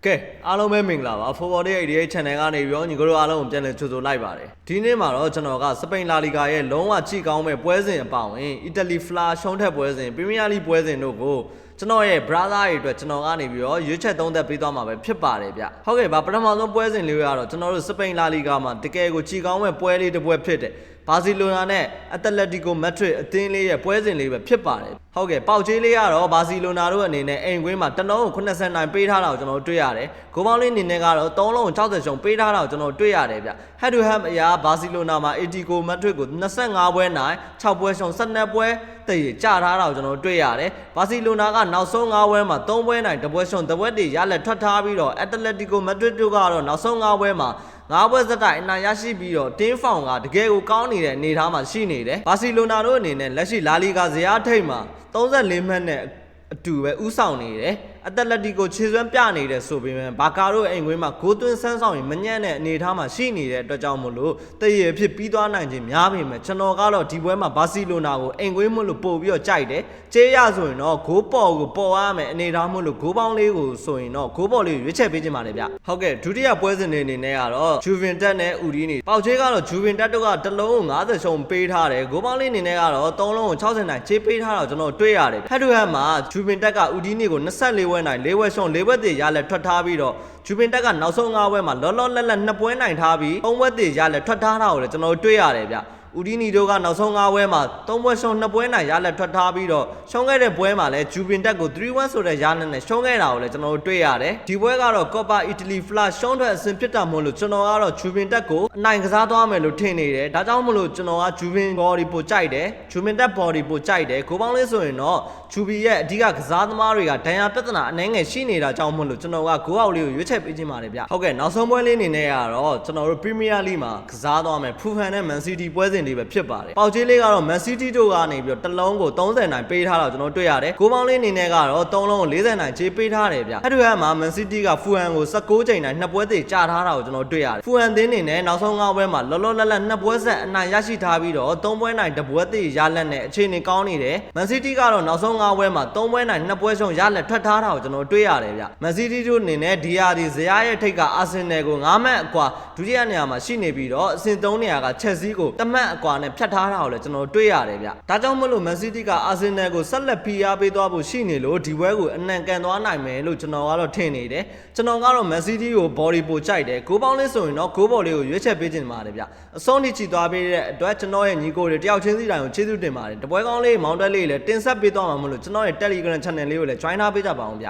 ကဲအားလုံးပဲမင်္ဂလာပါFootball Day 88 Channel ကနေပြီးတော့ညီတို့အားလုံးကိုပြန်လည်ကြိုဆိုလိုက်ပါတယ်ဒီနေ့မှာတော့ကျွန်တော်ကစပိန်လာလီဂါရဲ့လုံးဝကြည့်ကောင်းမဲ့ပွဲစဉ်အပေါင်းဝင်အီတလီဖလာရှုံးထက်ပွဲစဉ်ပရီးမီးယားလိပွဲစဉ်တို့ကိုကျွန်တော်ရဲ့ brother တွေအတွက်ကျွန်တော်ကနေပြီးတော့ရွေးချက်သုံးသက်ပေးသွားမှာပဲဖြစ်ပါတယ်ဗျဟုတ်ကဲ့ပါပထမဆုံးပွဲစဉ်လေးရတော့ကျွန်တော်တို့စပိန်လာလီဂါမှာတကယ်ကိုကြည့်ကောင်းမဲ့ပွဲလေးတစ်ပွဲဖြစ်တယ်ဘာစီလိုနာနဲ့အက်တလက်တီကိုမက်ဒရစ်အသင်းလေးရဲ့ပွဲစဉ်လေးပဲဖြစ်ပါတယ်ဟုတ်ကဲ့ပေါက်ကြီးလေးကတော့ဘာစီလိုနာတို့အနေနဲ့အိမ်ကွင်းမှာတလုံး80နိုင်ပေးထားတာကိုကျွန်တော်တွေ့ရတယ်ဂိုးပေါင်းလေးအနေနဲ့ကတော့3လုံး60ရှုံပေးထားတာကိုကျွန်တော်တွေ့ရတယ်ဗျ head to head အရာဘာစီလိုနာမှာ80ကိုမက်ဒရစ်ကို25ပွဲနိုင်6ပွဲရှုံ12ပွဲတည်ကြထားတာကိုကျွန်တော်တွေ့ရတယ်ဘာစီလိုနာကနောက်ဆုံး5ပွဲမှာ3ပွဲနိုင်1ပွဲရှုံ1ပွဲတည်ရလက်ထွက်ထားပြီးတော့အက်တလက်တီကိုမက်ဒရစ်တို့ကတော့နောက်ဆုံး5ပွဲမှာ9ပွဲစတိုက်အနိုင်ရရှိပြီးတော့တင်းဖောင်ကတကယ်ကိုကောင်းနေတဲ့အနေအထားမှာရှိနေတယ်ဘာစီလိုနာတို့အနေနဲ့လက်ရှိလာလီဂါဇယားထိပ်မှာ34မှတ်နဲ့အတူပဲဥဆောင်နေတယ်အက်တလက်တီကိုခြေစွမ်းပြနေတယ်ဆိုပေမဲ့ဘာကာတို့အိမ်ကွင်းမှာဂိုးသွင်းဆန်းဆောင်ရင်မညံ့တဲ့အနေအထားမှာရှိနေတဲ့အတွက်ကြောင့်မို့လို့တရရဖြစ်ပြီးသွားနိုင်ခြင်းများပေမဲ့ကျွန်တော်ကတော့ဒီပွဲမှာဘာစီလိုနာကိုအိမ်ကွင်းမို့လို့ပို့ပြီးတော့ကြိုက်တယ်ကျေးရဆိုရင်တော့ဂိုးပေါ်ကိုပေါ်ရမယ်အနေအထားမို့လို့ဂိုးပေါင်းလေးကိုဆိုရင်တော့ဂိုးပေါ်လေးကိုရွေးချက်ပေးခြင်းပါတယ်ဗျဟုတ်ကဲ့ဒုတိယပွဲစဉ်တွေအနေနဲ့ကတော့ဂျူဗင်တက်နဲ့ဦးဒီနီပေါက်ချေးကတော့ဂျူဗင်တက်တို့ကတစ်လုံး50ရှုံပေးထားတယ်ဂိုးပေါင်းလေးအနေနဲ့ကတော့3လုံး60နိုင်ချေးပေးထားတော့ကျွန်တော်တွေ့ရတယ်ဟက်တူဟက်မှာဂျူဗင်တက်ကဦးဒီနီကို24ပွဲနိုင်4ပွဲရှုံ4ပွဲတည်ရလက်ထွက်ထားပြီးတော့ဂျူဗင်တက်ကနောက်ဆုံး5ပွဲမှာလောလောလတ်လတ်2ပွဲနိုင်ထားပြီး3ပွဲတည်ရလက်ထွက်ထားတာကိုလည်းကျွန်တော်တွေ့ရတယ်ဗျဦးဒီနီတို့ကနောက်ဆုံး5ပွဲမှာ3ပွဲရှုံ2ပွဲနိုင်ရလက်ထွက်ထားပြီးတော့ရှုံးခဲ့တဲ့ပွဲမှာလည်းဂျူဗင်တက်ကို 3-1 ဆိုတဲ့ရလက်နဲ့ရှုံးခဲ့တာကိုလည်းကျွန်တော်တွေ့ရတယ်ဒီပွဲကတော့ကော်ပါအီတလီဖလာရှုံးထွက်အဆင့်ဖြစ်တာမို့လို့ကျွန်တော်ကတော့ဂျူဗင်တက်ကိုအနိုင်ကစားသွားမယ်လို့ထင်နေတယ်ဒါကြောင့်မို့လို့ကျွန်တော်ကဂျူဗင်ဘော်ဒီပိုကြိုက်တယ်ဂျူဗင်တက်ဘော်ဒီပိုကြိုက်တယ်ကိုပေါင်းလေးဆိုရင်တော့ဂျူဘီရဲ့အဓိကကစားသမားတွေကဒဏ်ရာပြဿနာအနှဲငယ်ရှိနေတာကြောင့်မို့လို့ကျွန်တော်ကဂိုးအောက်လေးကိုရွေးချက်ပေးခြင်းပါတယ်ဗျဟုတ်ကဲ့နောက်ဆုံးပွဲလေးအနေနဲ့ကတော့ကျွန်တော်တို့ပရီးမီးယားလိမှာကစားသွားမယ်ဖူဟန်နဲ့မန်စီးတီးပွဲစဉ်လေးပဲဖြစ်ပါတယ်ပေါက်ကြီးလေးကတော့မန်စီးတီးတို့ကနေပြီးတော့တစ်လုံးကို30နိုင်ပေးထားတာကျွန်တော်တွေ့ရတယ်ဂိုးပေါင်းလေးအနေနဲ့ကတော့3လုံးကို40နိုင်ချေးပေးထားတယ်ဗျအဲ့ဒီဟက်မှာမန်စီးတီးကဖူဟန်ကို16ချိန်နိုင်2ပွဲသေးကြာထားတာကိုကျွန်တော်တွေ့ရတယ်ဖူဟန်သင်းနေနဲ့နောက်ဆုံး5ပွဲမှာလောလောလတ်လတ်2ပွဲဆက်အနိုင်ရရှိထားပြီးတော့3ပွဲနိုင်1ပွဲသေးရလက်နဲ့အခြေအနေကောင်းနေတယ်မန်စီးတီးကတော့နောက်ဆုံး5ပွဲမှာ3ပွဲနိုင်2ပွဲရှုံရလက်ထွက်ထားတာကိုကျွန်တော်တွေ့ရတယ်ဗျမန်စီးတီးတို့အနေနဲ့ဒီယာဒီဇယားရဲ့ထိပ်ကအာဆင်နယ်ကို9မှတ်အကွာဒုတိယနေရာမှာရှိနေပြီးတော့အဆင့်3နေရာကချက်စီးကို1မှတ်အကွာနဲ့ဖြတ်ထားတာကိုလည်းကျွန်တော်တွေ့ရတယ်ဗျဒါကြောင့်မလို့မန်စီးတီးကအာဆင်နယ်ကိုဆက်လက်ဖိအားပေးသွားဖို့ရှိနေလို့ဒီပွဲကိုအနံကန်သွားနိုင်မယ်လို့ကျွန်တော်ကတော့ထင်နေတယ်ကျွန်တော်ကတော့မန်စီးတီးကိုဘော်ဒီပိုကြိုက်တယ်ဂိုးပေါင်းလေးဆိုရင်တော့ဂိုးဘော်လေးကိုရွေးချက်ပေးခြင်းပါတယ်ဗျအဆုံးထိချီသွားပေးတဲ့အတွက်ကျွန်တော်ရဲ့ညီကိုတွေတယောက်ချင်းစီတိုင်းကိုကျေးဇူးတင်ပါတယ်တပွဲကောင်းလေးမောင်တက်လေးလည်းတင်ဆက်ပေးသွားမှာမလို့ကျွန်တော်ရဲ့ Telegram Channel လေးကိုလည်း join ထားပေးကြပါအောင်ဗျ